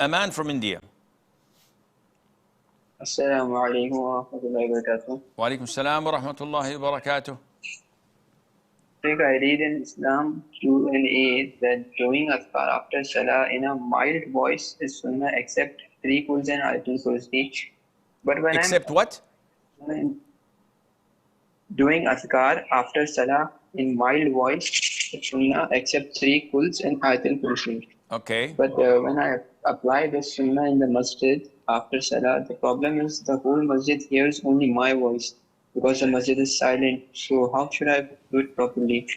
A man from India. Assalamu alaikum wa rahmatullahi wa barakatuh. Wa alaikum salam wa rahmatullahi wa barakatuh. I read in Islam Q&A that doing azkar after Salah in a mild voice is sunnah except 3 Quls and Ayatul Kursi. But when Except what? I'm doing azkar after Salah in mild voice is sunnah except 3 Quls and Ayatul Kursi. Okay. But when I apply this sunnah in the masjid after Salah, the problem is the whole masjid hears only my voice because the masjid is silent. So how should I do it properly?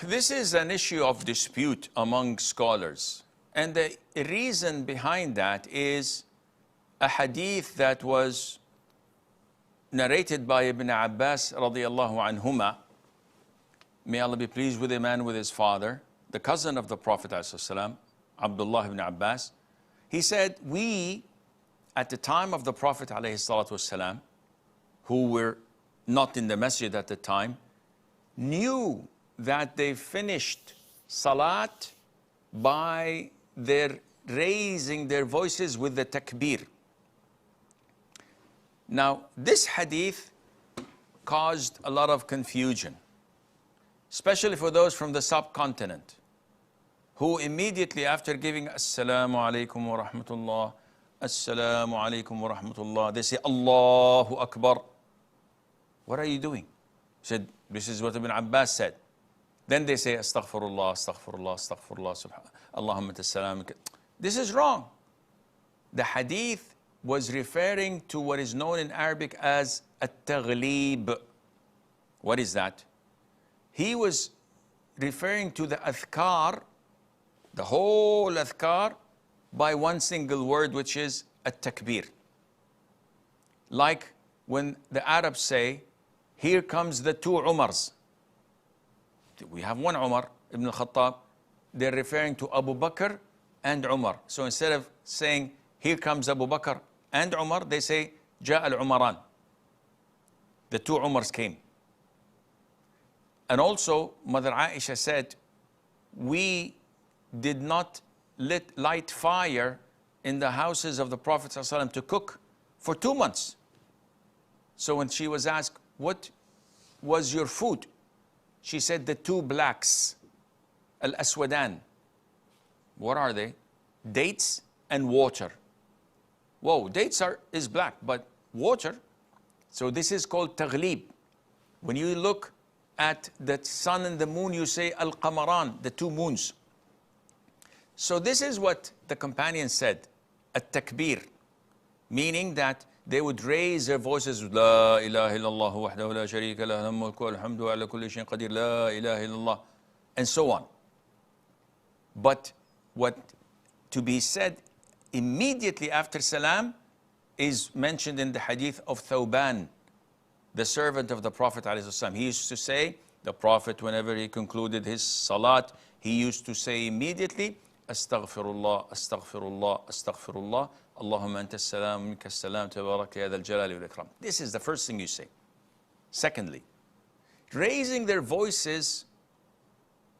This is an issue of dispute among scholars. And the reason behind that is a hadith that was narrated by Ibn Abbas radiyallahu anhuma. May Allah be pleased with him and with his father, the cousin of the Prophet ﷺ, Abdullah ibn Abbas. He said, we, at the time of the Prophet ﷺ, who were not in the masjid at the time, knew that they finished salat by their raising their voices with the takbir. Now, this hadith caused a lot of confusion, especially for those from the subcontinent, who immediately after giving Assalamu alaikum wa rahmatullah, Assalamu alaikum wa rahmatullah, they say Allahu Akbar. What are you doing? He said, this is what Ibn Abbas said. Then they say Astaghfirullah, Astaghfirullah, Astaghfirullah, Allahumma tassalam. This is wrong. The hadith was referring to what is known in Arabic as at-taghlib. What is that? He was referring to the adhkar, the whole adhkar, by one single word, which is at-takbir. Like when the Arabs say, here comes the 2 Umars. We have one Umar, Ibn al-Khattab. They're referring to Abu Bakr and Umar. So instead of saying, here comes Abu Bakr and Umar, they say, Ja al-Umaran. The 2 Umars came. And also, Mother Aisha said, we did not light fire in the houses of the Prophet ﷺ to cook for 2 months. So when she was asked, what was your food? She said, the 2 blacks, al-aswadan. What are they? Dates and water. Whoa, dates is black, but water. So this is called taghlib. When you look at the sun and the moon, you say al-qamaran, the 2 moons. So this is what the companion said, at-takbir, meaning that they would raise their voices, La ilaha illallah wahdahu la sharika lah, lahul mulku wal hamdu ala kulli shay'in qadir, La ilaha illallah, and so on. But what to be said immediately after salam is mentioned in the hadith of Thawban, the servant of the Prophet ﷺ. He used to say, the Prophet, whenever he concluded his salat, he used to say immediately, Astaghfirullah, Astaghfirullah, Astaghfirullah, Allahumma anta salam, minka salam, tabarak ya dhal jalali wal ikram. This is the first thing you say. Secondly, raising their voices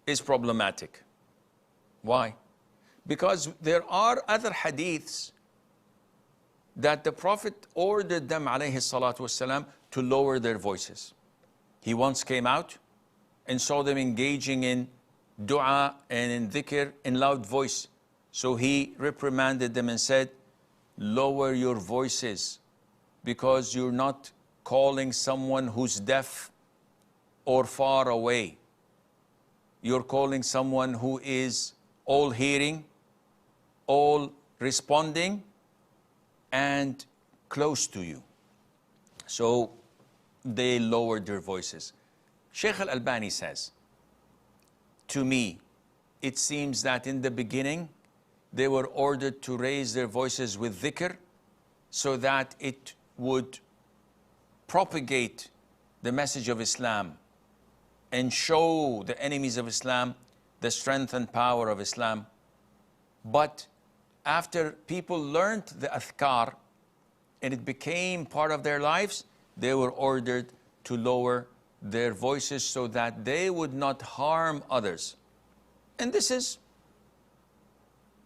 is problematic. Why? Because there are other hadiths that the Prophet ordered them, alayhi salatu wasalam, to lower their voices. He once came out and saw them engaging in dua and in dhikr in loud voice. So he reprimanded them and said, lower your voices, because you're not calling someone who's deaf or far away. You're calling someone who is all hearing, all responding, and close to you. So they lowered their voices. Sheikh Al-Albani says, to me, it seems that in the beginning, they were ordered to raise their voices with dhikr so that it would propagate the message of Islam and show the enemies of Islam the strength and power of Islam. But after people learned the adhkar and it became part of their lives, they were ordered to lower their voices so that they would not harm others. And this is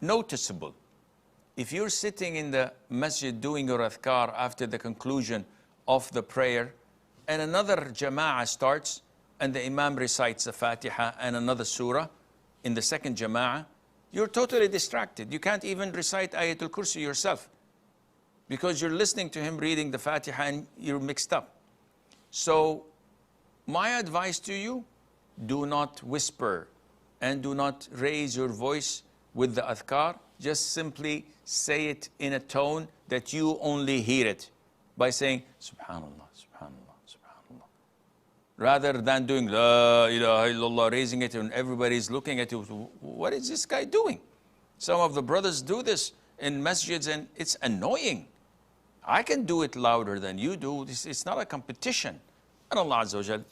noticeable. if you're sitting in the masjid doing your adhkar after the conclusion of the prayer, and another jama'ah starts, and the imam recites the Fatiha and another surah in the second jama'ah, you're totally distracted. You can't even recite Ayatul Kursi yourself because you're listening to him reading the Fatiha and you're mixed up. So my advice to you, do not whisper and do not raise your voice with the adhkar. Just simply say it in a tone that you only hear it by saying, Subhanallah, Subhanallah, Subhanallah. Rather than doing La ilaha illallah, raising it and everybody's looking at you. What is this guy doing? Some of the brothers do this in masjids and it's annoying. I can do it louder than you do. It's not a competition. And Allah Azza wa Jal